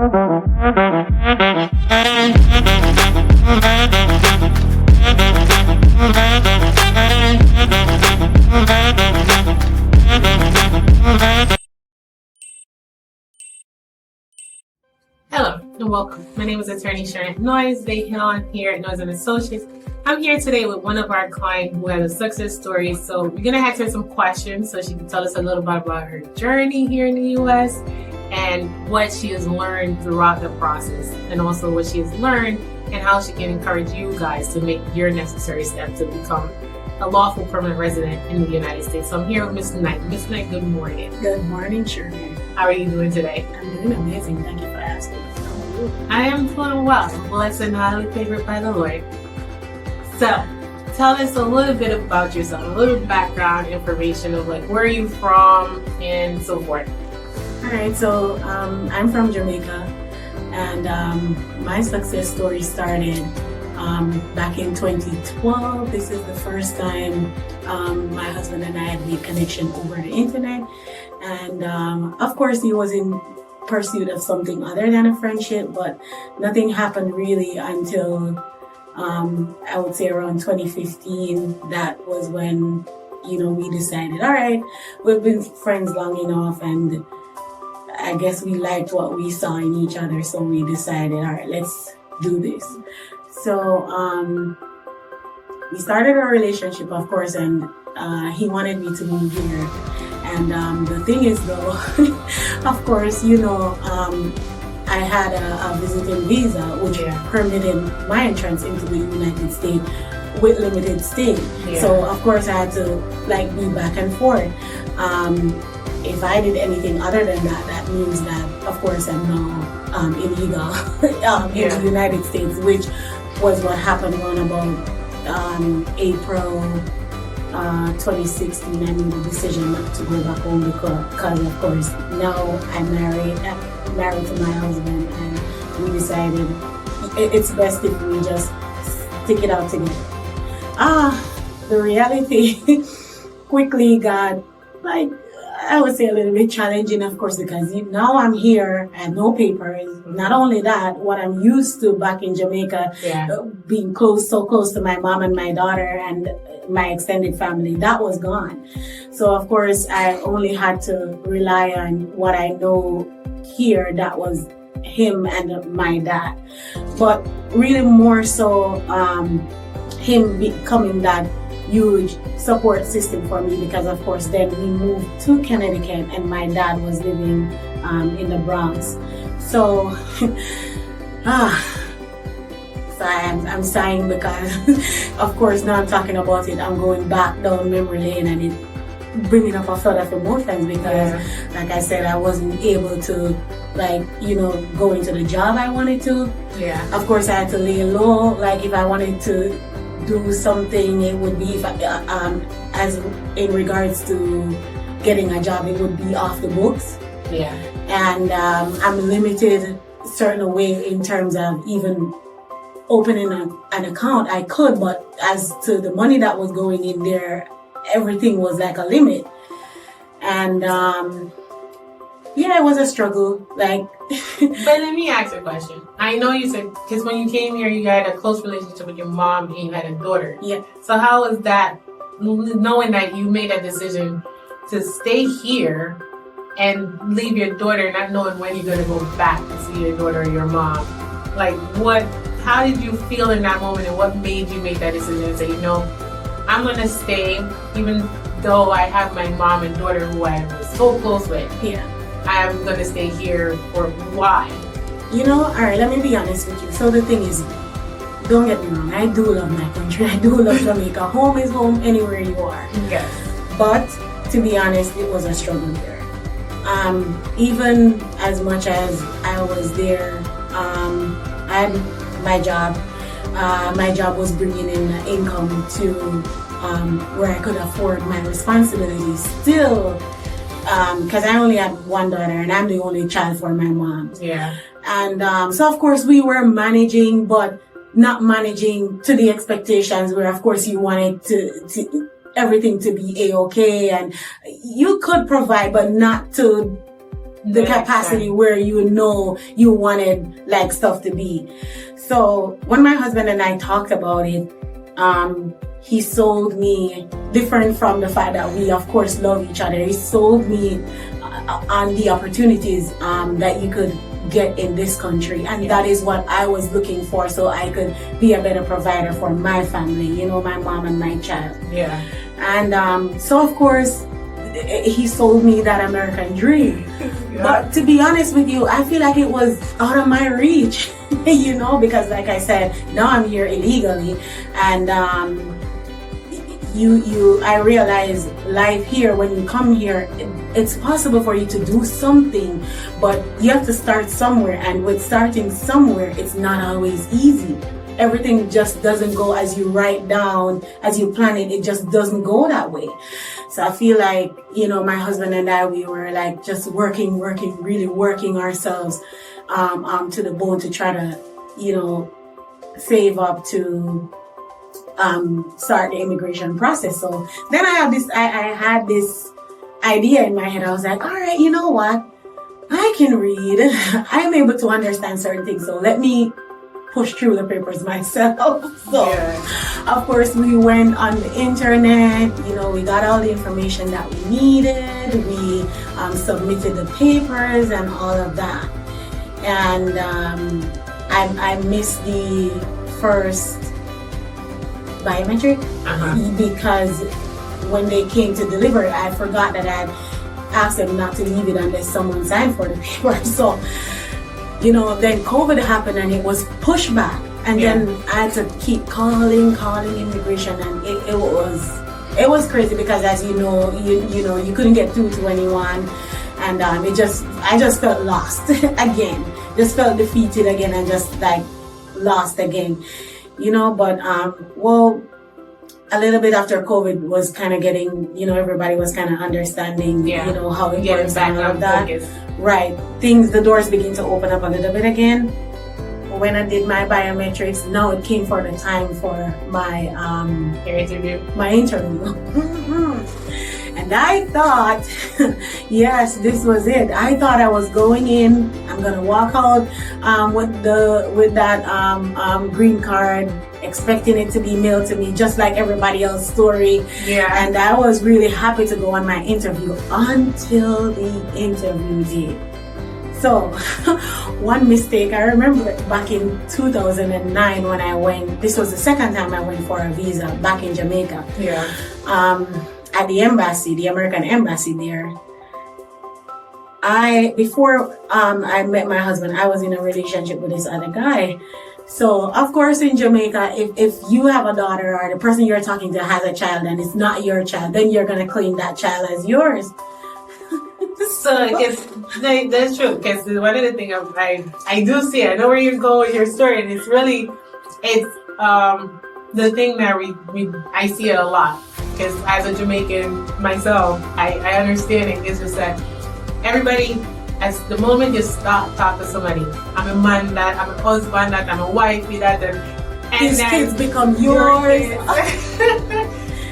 Hello and welcome. My name is Attorney Sharon Noyes. Here at Noyes and Associates. I'm here today with one of our clients who has a success story. So we're gonna ask her some questions so she can tell us a little bit about her journey here in the U.S. and what she has learned throughout the process, and also what she has learned and how she can encourage you guys to make your necessary steps to become a lawful permanent resident in the United States. So I'm here with Ms. Knight. Ms. Knight, good morning. Good morning, Sharon. How are you doing today? I'm doing amazing. Thank you for asking. How are you? I am doing well. Blessed and highly favored by the Lord. So, tell us a little bit about yourself, a little background information of like where are you from and so forth. All right, so I'm from Jamaica, and my success story started back in 2012. This is the first time my husband and I had made connection over the internet, and of course he was in pursuit of something other than a friendship, but nothing happened really until I would say around 2015. That was when we decided, all right, we've been friends long enough, and I guess we liked what we saw in each other, so we decided, all right, let's do this. So we started our relationship, of course, and he wanted me to move here. And the thing is, though, of course, I had a visiting visa, which permitted my entrance into the United States with limited stay. Yeah. So, of course, I had to be back and forth. If I did anything other than that, that means that, of course, I'm now illegal in the United States, which was what happened on about April 2016. I made the decision not to go back home because of course, now I'm married to my husband, and we decided it's best if we just stick it out together. The reality quickly got I would say a little bit challenging, of course, because now I'm here, I have no papers. Not only that, what I'm used to back in Jamaica, being so close to my mom and my daughter and my extended family, that was gone. So, of course, I only had to rely on what I know here, that was him and my dad. But really more so him becoming that huge support system for me, because of course then we moved to Connecticut and my dad was living in the Bronx. So I'm sighing because of course now I'm talking about it, I'm going back down memory lane, and it bringing up a flood of emotions because like I said, I wasn't able to go into the job I wanted to. Of course I had to lay low. If I wanted to do something, it would be as in regards to getting a job, it would be off the books. And I'm limited certain way in terms of even opening an account. I could, but as to the money that was going in there, everything was like a limit. And it was a struggle. But let me ask you a question. I know you said, because when you came here, you had a close relationship with your mom and you had a daughter. So how was that, knowing that you made a decision to stay here and leave your daughter, not knowing when you're going to go back to see your daughter or your mom? How did you feel in that moment, and what made you make that decision and say, I'm going to stay, even though I have my mom and daughter who I was so close with. I'm going to stay here for why? All right, let me be honest with you. So the thing is, don't get me wrong, I do love my country. I do love Jamaica. Home is home anywhere you are. But to be honest, it was a struggle there. Even as much as I was there, I had my job. My job was bringing in income to where I could afford my responsibilities still. Because I only had one daughter and I'm the only child for my mom. And so of course we were managing, but not managing to the expectations where of course you wanted to everything to be A-okay, and you could provide, but not to the capacity where you know you wanted like stuff to be. So when my husband and I talked about it, he sold me, different from the fact that we of course love each other, he sold me on the opportunities that you could get in this country, and that is what I was looking for, so I could be a better provider for my family, you know, my mom and my child. Yeah. And so of course he sold me that American dream. Yeah. But to be honest with you, I feel like it was out of my reach, you know, because like I said, now I'm here illegally, and I realize life here, when you come here, it's possible for you to do something, but you have to start somewhere, and with starting somewhere, it's not always easy. Everything just doesn't go as you write down, as you plan it. It just doesn't go that way. So I feel like, you know, my husband and I, we were like just working, really working ourselves to the bone to try to, you know, save up to start the immigration process. So then I had this idea in my head. I was like, all right, you know what? I can read. I'm able to understand certain things. So let me push through the papers myself. So of course we went on the internet, you know, we got all the information that we needed. We submitted the papers and all of that. And I missed the first biometric because when they came to deliver it, I forgot that I'd asked them not to leave it unless someone signed for the paper. So, you know, then COVID happened and it was pushed back. And then I had to keep calling immigration, and it was crazy because, as you know, you couldn't get through to anyone, and I just felt lost again, just felt defeated again, and just like lost again, you know. But well, a little bit after COVID was kind of getting, you know, everybody was kind of understanding, you know, how it works and all of that. Right. The doors begin to open up a little bit again. When I did my biometrics, now it came for the time for my interview. And I thought, yes, this was it. I thought I was going in, I'm gonna walk out with that green card, expecting it to be mailed to me just like everybody else's story. And I was really happy to go on my interview until the interview day. So one mistake, I remember back in 2009 when I went, this was the second time I went for a visa back in Jamaica. At the embassy, the American embassy there. Before I met my husband, I was in a relationship with this other guy. So of course in Jamaica, if you have a daughter or the person you're talking to has a child and it's not your child, then you're gonna claim that child as yours. So that's true, because one of the things I do see, I know where you're going with your story, and it's the thing that I see it a lot, because as a Jamaican myself, I understand it. It's just that everybody, as the moment you stop talking to somebody, I'm a man, that I'm a husband, that I'm a wife, and these kids become yours.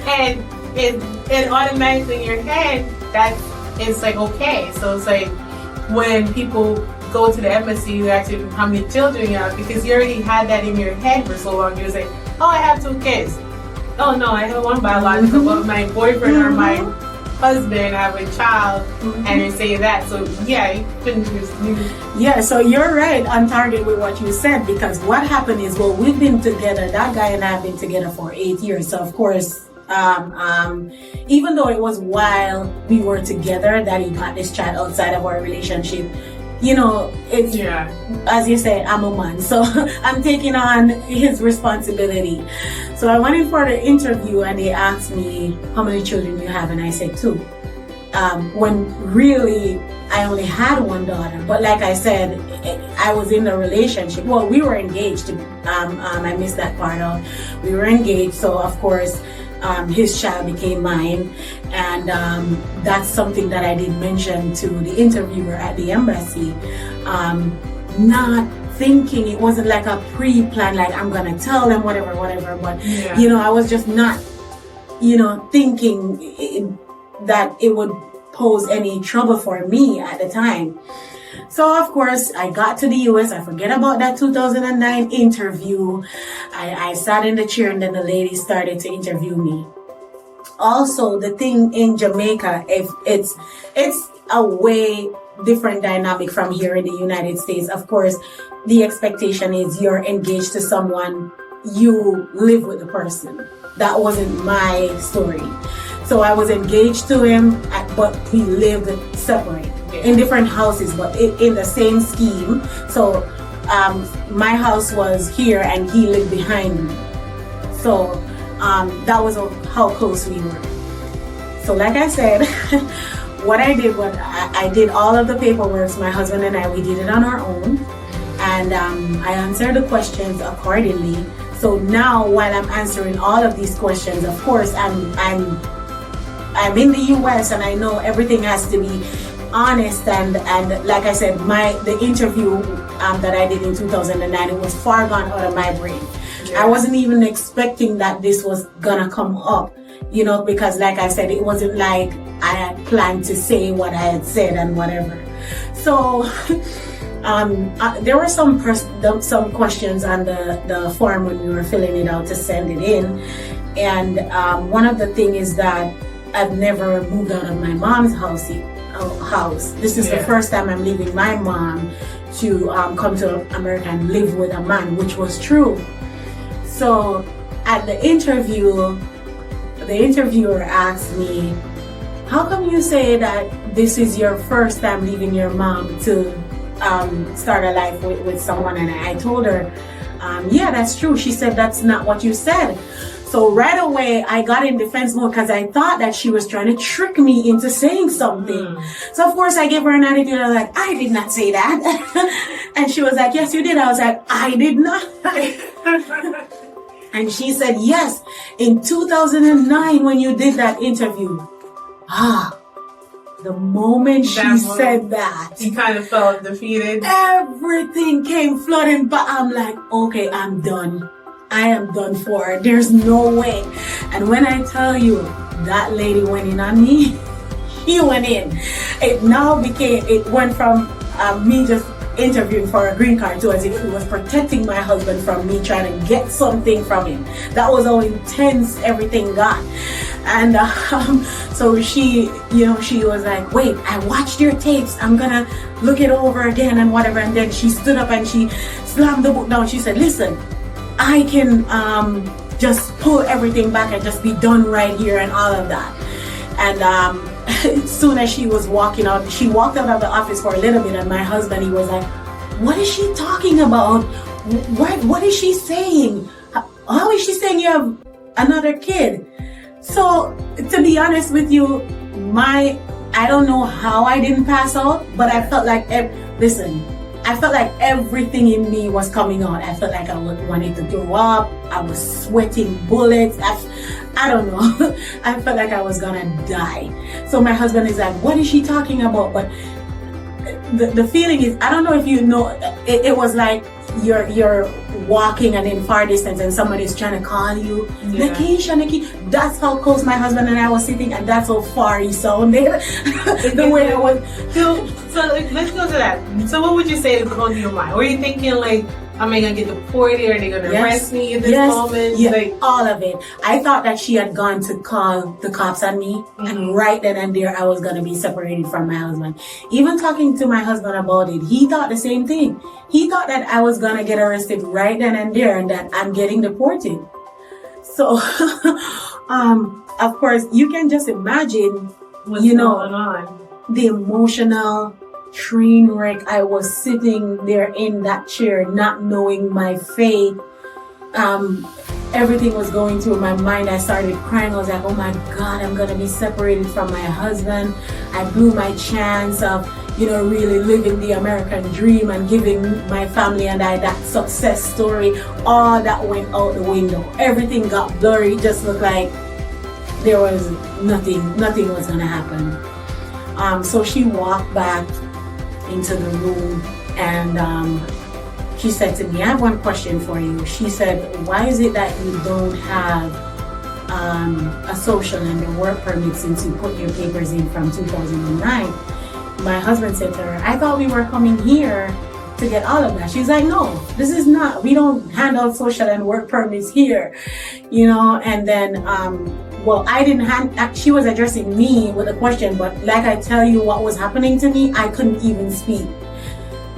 And it automatically in your head that it's like okay. So it's like when people go to the embassy, you ask them how many children you have, because you already had that in your head for so long. You're like, oh, I have 2 kids. Oh no, I have one biological, but my boyfriend or my husband, I have a child, and you say that. So so you're right on target with what you said, because what happened is, well, we've been together, that guy and I have been together for 8 years. So of course, even though it was while we were together that he got this child outside of our relationship, you know, it's, as you said, I'm a man, so I'm taking on his responsibility. So I went in for the interview and they asked me how many children you have, and I said 2. When really I only had 1 daughter. But like I said, I was in a relationship. Well, we were engaged. I missed that part out. We were engaged, so of course his child became mine, and that's something that I did mention to the interviewer at the embassy, not thinking, it wasn't like a pre-plan, like I'm gonna tell them whatever, but you know, I was just not, you know, thinking that it would pose any trouble for me at the time. So of course, I got to the US. I forget about that 2009 interview. I sat in the chair, and then the lady started to interview me. Also, the thing in Jamaica, if it's a way different dynamic from here in the United States. Of course, the expectation is you're engaged to someone, you live with the person. That wasn't my story. So I was engaged to him, but we lived separate in different houses, but in the same scheme. So my house was here and he lived behind me. So that was how close we were. So like I said, what I did was I did all of the paperwork. My husband and I, we did it on our own. And I answered the questions accordingly. So now while I'm answering all of these questions, of course, I'm in the US and I know everything has to be honest, and like I said, the interview that I did in 2009, it was far gone out of my brain. Yeah. I wasn't even expecting that this was gonna come up, because like I said, it wasn't like I had planned to say what I had said and whatever. So there were some questions on the form when we were filling it out to send it in, and one of the things is that I've never moved out of my mom's house. This is the first time I'm leaving my mom to come to America and live with a man, which was true. So at the interview, the interviewer asked me, how come you say that this is your first time leaving your mom to start a life with someone? And I told her, yeah, that's true. She said, that's not what you said. So right away, I got in defense mode because I thought that she was trying to trick me into saying something. So of course, I gave her an attitude. I was like, I did not say that. And she was like, yes, you did. I was like, I did not. And she said, yes, in 2009, when you did that interview. The moment she said that, you kind of felt defeated. Everything came flooding, but I'm like, okay, I'm done. I am done for. There's no way. And when I tell you that lady went in on me, she went in. It went from me just interviewing for a green card to as if it was protecting my husband from me trying to get something from him. That was how intense everything got. And so she was like, wait, I watched your tapes. I'm gonna look it over again and whatever. And then she stood up and she slammed the book down. She said, listen, I can just pull everything back and just be done right here and all of that. And as soon as she was walking out, she walked out of the office for a little bit, and my husband, he was like, what is she talking about? What is she saying? How is she saying you have another kid? So to be honest with you, I don't know how I didn't pass out, but I felt like, I felt like everything in me was coming out. I felt like I wanted to throw up. I was sweating bullets. I don't know. I felt like I was gonna die. So my husband is like, what is she talking about? But the feeling is, I don't know if you know, it was like you're walking and in far distance and somebody's trying to call you. Lakeisha. That's how close my husband and I was sitting, and that's how far he sounded. The way I was. So let's go to that. So what would you say is going through your mind? Were you thinking like, am I gonna get deported? Are they gonna arrest me in this moment? Yeah, like, all of it. I thought that she had gone to call the cops on me, and right then and there I was gonna be separated from my husband. Even talking to my husband about it, he thought the same thing. He thought that I was gonna get arrested right then and there, and that I'm getting deported. So, of course, you can just imagine, what's going on. The emotional train wreck. I was sitting there in that chair, not knowing my fate. Everything was going through my mind. I started crying. I was like, oh my God, I'm gonna be separated from my husband. I blew my chance of, really living the American dream and giving my family and I that success story. All that went out the window. Everything got blurry. It just looked like there was nothing was gonna happen. So she walked back into the room, and she said to me, I have one question for you. She said, why is it that you don't have a social and a work permit since you put your papers in from 2009. My husband said to her, I thought we were coming here to get all of that. She's like, no, this is not. We don't hand out social and work permits here, and then, well, I didn't she was addressing me with a question, but like I tell you what was happening to me, I couldn't even speak.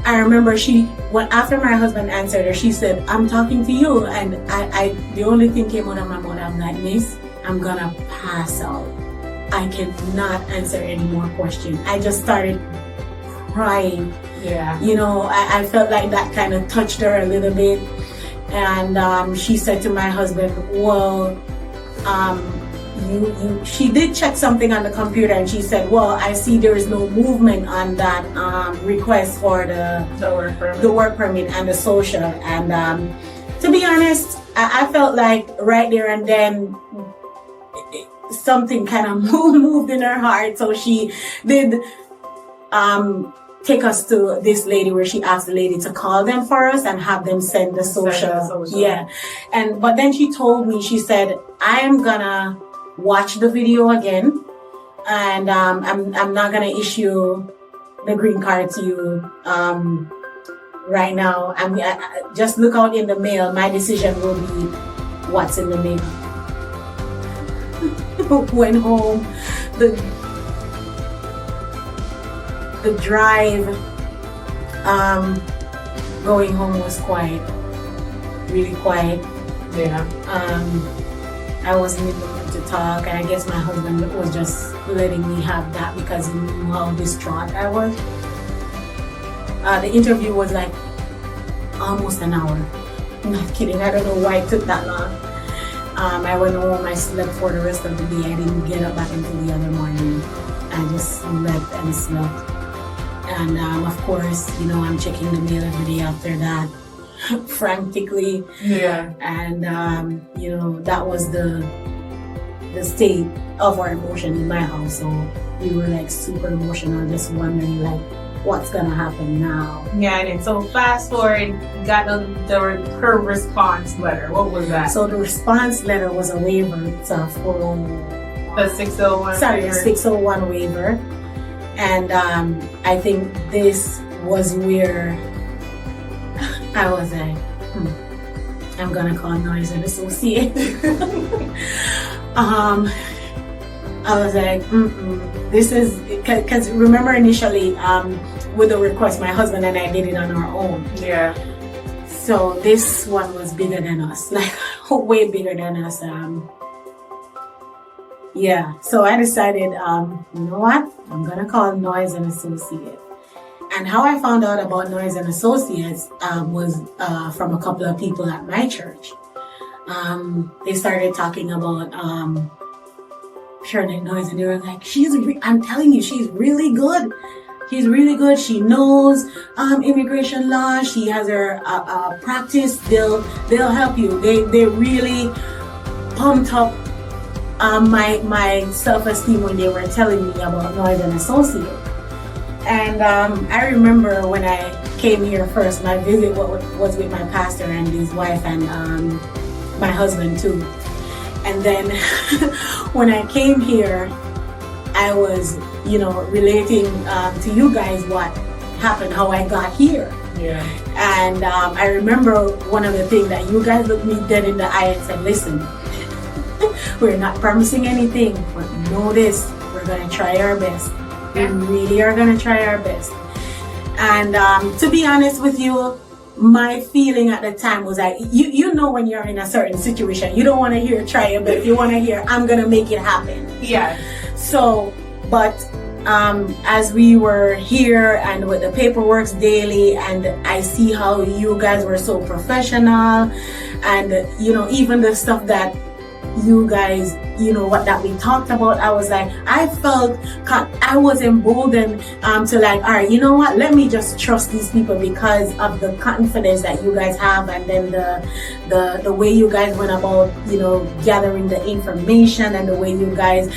I remember after my husband answered her, she said, I'm talking to you. And the only thing came out of my mouth, I'm like, miss, I'm gonna pass out. I cannot answer any more questions. I just started crying. Yeah. I felt like that kind of touched her a little bit. And she said to my husband, well, she did check something on the computer, and she said, well, I see there is no movement on that request for the work permit and the social. And to be honest, I felt like right there and then something kind of moved in her heart. So she did take us to this lady where she asked the lady to call them for us and have them send the social. Yeah. But then she told me, she said, I am gonna watch the video again, and I'm not gonna issue the green card to you right now. I just look out in the mail. My decision will be what's in the mail. Went home. The drive going home was quiet, really quiet. Yeah. I wasn't able to talk, and I guess my husband was just letting me have that because he knew how distraught I was. The interview was like almost an hour. I'm not kidding. I don't know why it took that long. I went home, I slept for the rest of the day. I didn't get up back until the other morning. I just slept and slept. And of course, I'm checking the mail every day after that, frantically. Yeah. And that was the state of our emotion in my house. So we were like super emotional, just wondering like what's gonna happen now. Yeah, and so fast forward, you got her response letter. What was that? So the response letter was a waiver. It's a 401. The 601. Sorry, a 601 waiver. And I think this was where I was like, I'm gonna call Noyes and Associate. I was like, this is, because remember initially with the request, my husband and I did it on our own. Yeah. So this one was bigger than us, like way bigger than us. Yeah, so I decided, you know what? I'm gonna call Noyes and Associates. And how I found out about Noyes and Associates was from a couple of people at my church. They started talking about Charlotte Noyes, and they were like, I'm telling you, she's really good. She's really good. She knows immigration law. She has her practice. They'll help you. They really pumped up my self-esteem when they were telling me about Noyes and Associates. And I remember when I came here first, my visit was with my pastor and his wife and my husband too. And then when I came here, I was, relating to you guys what happened, how I got here. Yeah. And I remember one of the things that you guys looked me dead in the eye and said, listen, we're not promising anything, but know this, we're going to try our best. We really are going to try our best. And to be honest with you, my feeling at the time was like, you know when you're in a certain situation, you don't want to hear try your best. You want to hear, I'm going to make it happen. Yeah. So, but as we were here and with the paperwork daily, and I see how you guys were so professional, and even the stuff that you guys, what that we talked about, I was like, I felt, I was emboldened to like, all right, you know what, let me just trust these people because of the confidence that you guys have, and then the way you guys went about, gathering the information, and the way you guys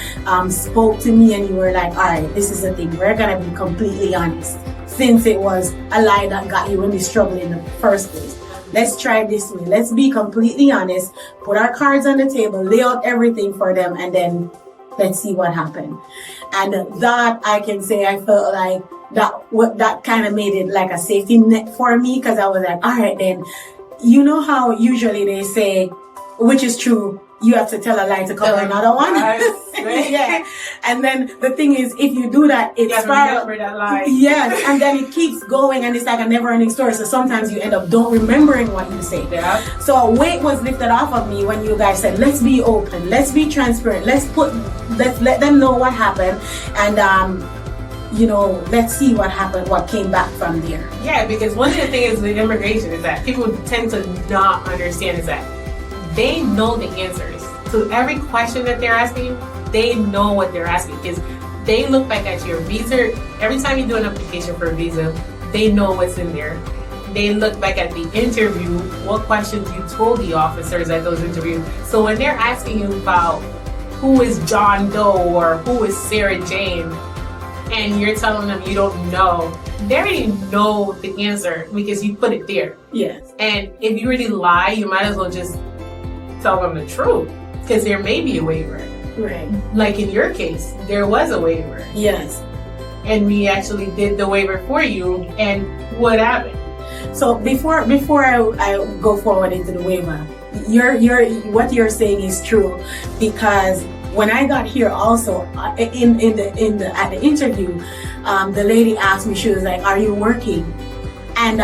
spoke to me, and you were like, all right, this is the thing, we're gonna be completely honest, since it was a lie that got you in this trouble in the first place. let's try this way. Let's be completely honest, put our cards on the table, lay out everything for them, and then let's see what happened. And that, I can say, I felt like that kind of made it like a safety net for me, because I was like, all right then, you know how usually they say, which is true, you have to tell a lie to cover another one. Yeah. And then the thing is, if you do that, it's remember that lie. Yes, and then it keeps going, and it's like a never-ending story. So sometimes you end up don't remembering what you say. Yeah. So a weight was lifted off of me when you guys said, "Let's be open, let's be transparent, let's let them know what happened, and let's see what happened, what came back from there." Yeah, because one of the things with immigration is that people tend to not understand is that they know the answers to every question that they're asking you. They know what they're asking because they look back at your visa. Every time you do an application for a visa, they know what's in there. They look back at the interview, what questions you told the officers at those interviews. So when they're asking you about who is John Doe or who is Sarah Jane, and you're telling them you don't know, they already know the answer because you put it there. Yes. And if you really lie, you might as well just tell them the truth because there may be a waiver. Right. Like in your case, there was a waiver. Yes. And we actually did the waiver for you. And what happened? So before I go forward into the waiver, what you're saying is true, because when I got here also at the interview, the lady asked me, she was like, "Are you working?" And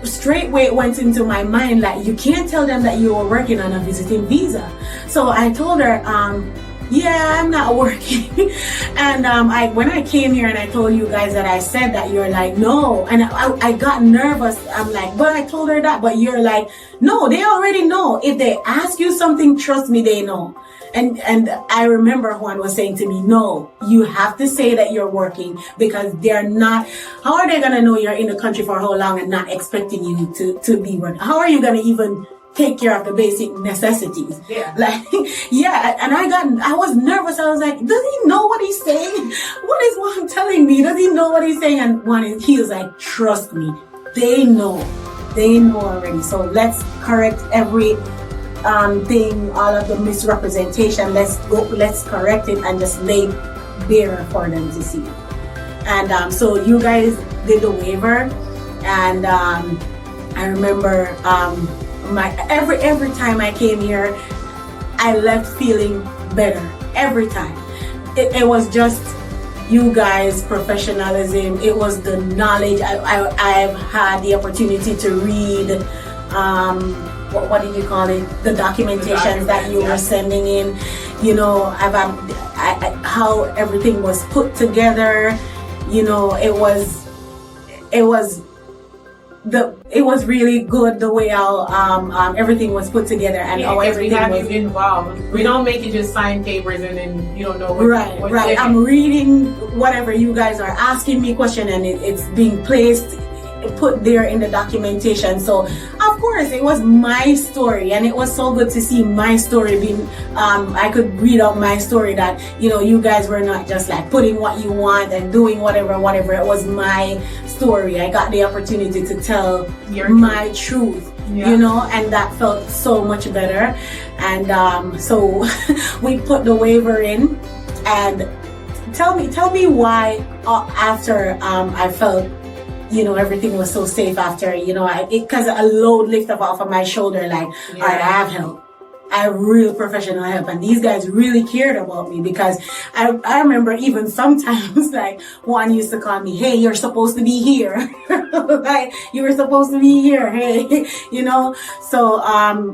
straightway it went into my mind like, you can't tell them that you were working on a visiting visa. So I told her, yeah, I'm not working. And when I came here and I told you guys that, I said that, you're like, no. And I got nervous. I'm like, but I told her that. But you're like, no, they already know. If they ask you something, trust me, they know. And I remember Juan was saying to me, no, you have to say that you're working, because they're not, how are they going to know you're in the country for how long and not expecting you to be working? How are you going to even take care of the basic necessities? Yeah. Like, yeah. And I was nervous. I was like, does he know what he's saying? What is Juan telling me? Does he know what he's saying? And he was like, trust me, they know already. So let's correct every thing, all of the misrepresentation. Let's correct it and just lay bare for them to see. And so you guys did the waiver, and I remember every time I came here, I left feeling better every time. It was just you guys' professionalism. It was the knowledge. I've had the opportunity to read. What did you call it? The documentations that you were sending in. You know, how everything was put together. You know, it was really good the way how everything was put together, and how everything we have was you involved. We don't make you just sign papers and then you don't know what. Right. I'm reading whatever you guys are asking me question, and it's being put there in the documentation. So of course it was my story, and it was so good to see my story being I could read out my story, that you guys were not just like putting what you want and doing whatever. It was my story. I got the opportunity to tell my truth. Yeah. And that felt so much better. And so we put the waiver in. And tell me why after I felt everything was so safe after, because a load lifted off of my shoulder, like, all right, I have help. I have real professional help. And these guys really cared about me, because I remember even sometimes, like, one used to call me, hey, you're supposed to be here. Like, you were supposed to be here. Hey, So,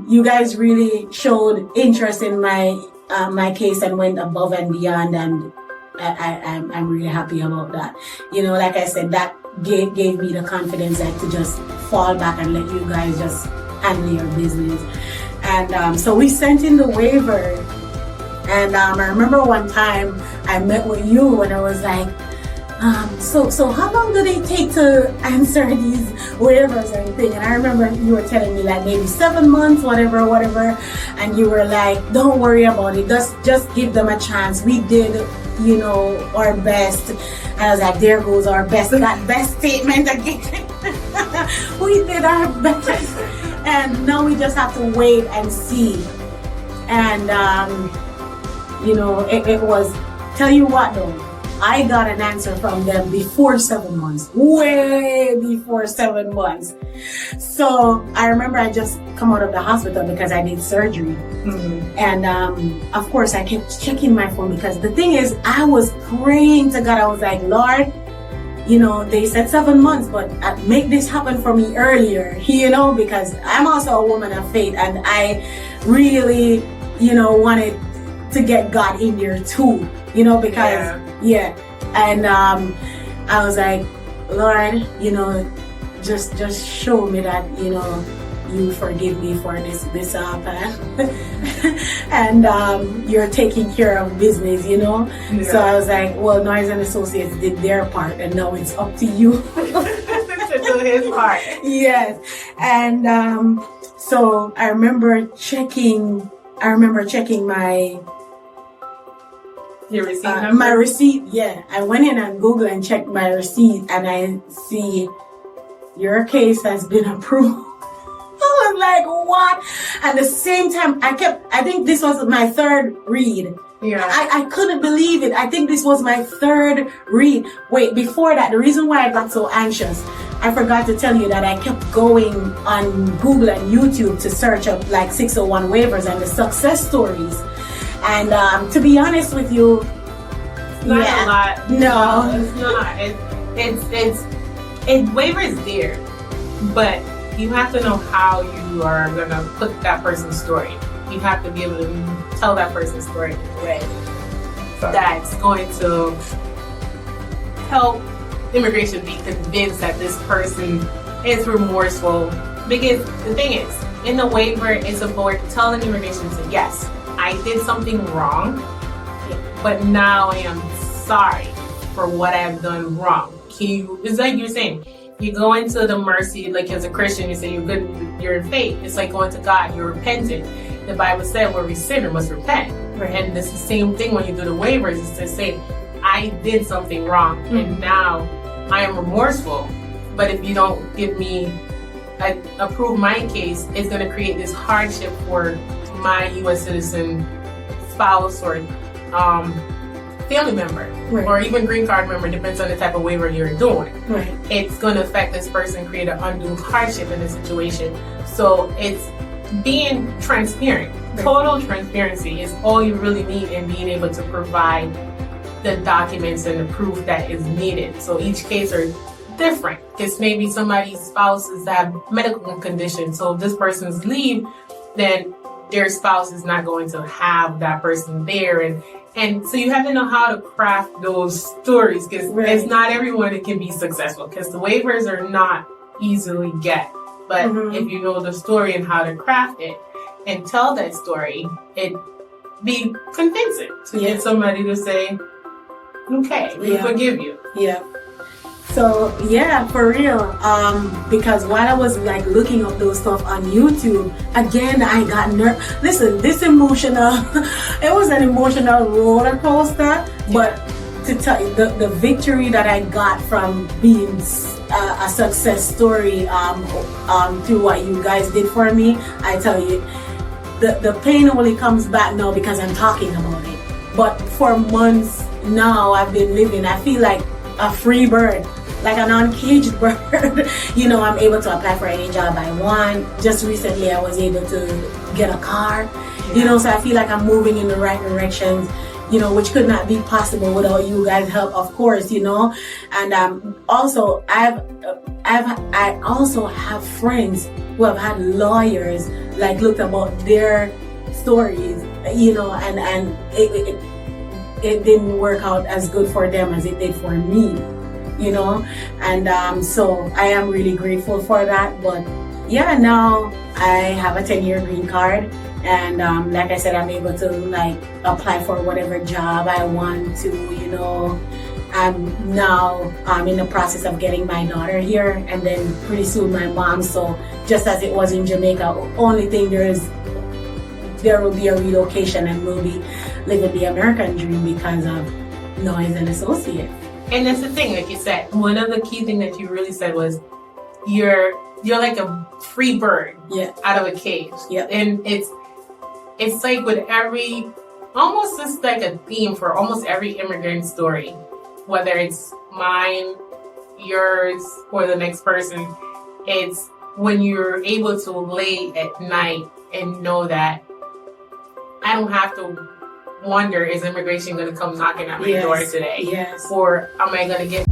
you guys really showed interest in my case and went above and beyond. And I'm really happy about that. Like I said, that gave me the confidence to just fall back and let you guys just handle your business. And so we sent in the waiver. And I remember one time I met with you and I was like, so how long do they take to answer these waivers and everything? And I remember you were telling me like maybe 7 months, whatever. And you were like, don't worry about it. Just give them a chance. We did, our best. And I was like, there goes our best. That best statement again. We did our best. And now we just have to wait and see. And, it was, tell you what though, I got an answer from them before 7 months, way before 7 months. So I remember I just come out of the hospital because I did surgery. Mm-hmm. And of course I kept checking my phone because the thing is, I was praying to God. I was like, Lord, they said 7 months, but make this happen for me earlier, because I'm also a woman of faith and I really, wanted to get God in there too, because and I was like, Lord, just show me that, you forgive me for this path and you're taking care of business, So I was like, well, Noyes and Associates did their part and now it's up to you to do his part. Yes. And so I remember checking your receipt number? My receipt, yeah. I went in and Googled and checked my receipt and I see your case has been approved. I was like, what? At the same time, I think this was my third read. Yeah. I couldn't believe it. I think this was my third read. Wait, before that, the reason why I got so anxious, I forgot to tell you that I kept going on Google and YouTube to search up like 601 waivers and the success stories. And to be honest with you, not a lot. No, it's not. It's waiver is there, but you have to know how you are gonna put that person's story. You have to be able to tell that person's story in a way that's going to help immigration be convinced that this person is remorseful. Because the thing is, in the waiver, it's about telling immigration to yes, I did something wrong, but now I am sorry for what I have done wrong. It's like you're saying, you go into the mercy, like as a Christian, you say you're good, you're in faith. It's like going to God, you're repentant. The Bible said where we sinner must repent. Right. And it's the same thing when you do the waivers, it's to say, I did something wrong and now I am remorseful. But if you don't give me, approve my case, it's going to create this hardship for my U.S. citizen spouse or family member, right, or even green card member, depends on the type of waiver you're doing. Right. It's going to affect this person, create an undue hardship in the situation. So it's being transparent. Right. Total transparency is all you really need in being able to provide the documents and the proof that is needed. So each case are different because maybe somebody's spouses have medical conditions. So if this person's leave, then their spouse is not going to have that person there. And so you have to know how to craft those stories because it's not everyone that can be successful because the waivers are not easily get. But if you know the story and how to craft it and tell that story, it be convincing to get somebody to say, okay, we forgive you. Yeah. So yeah, for real. Because while I was like looking up those stuff on YouTube, again I got Listen, this emotional. It was an emotional roller coaster. But to tell you, the victory that I got from being a success story through what you guys did for me, I tell you, the pain only comes back now because I'm talking about it. But for months now, I've been living. I feel like a free bird. Like an uncaged bird. I'm able to apply for any job I want. Just recently I was able to get a car. So I feel like I'm moving in the right directions, which could not be possible without you guys' help, of course, And also I also have friends who have had lawyers like looked about their stories, and it didn't work out as good for them as it did for me. And so I am really grateful for that. But yeah, now I have a 10-year green card, and like I said, I'm able to like apply for whatever job I want to. I'm now in the process of getting my daughter here, and then pretty soon my mom. So just as it was in Jamaica, only thing there will be a relocation, and we'll be living the American dream because of Noyes and Associates. And that's the thing, like you said, one of the key things that you really said was you're you're like a free bird out of a cage. And it's like with almost just like a theme for almost every immigrant story, whether it's mine, yours, or the next person. It's when you're able to lay at night and know that I don't have to wonder, is immigration going to come knocking at my door today? Or am I going to get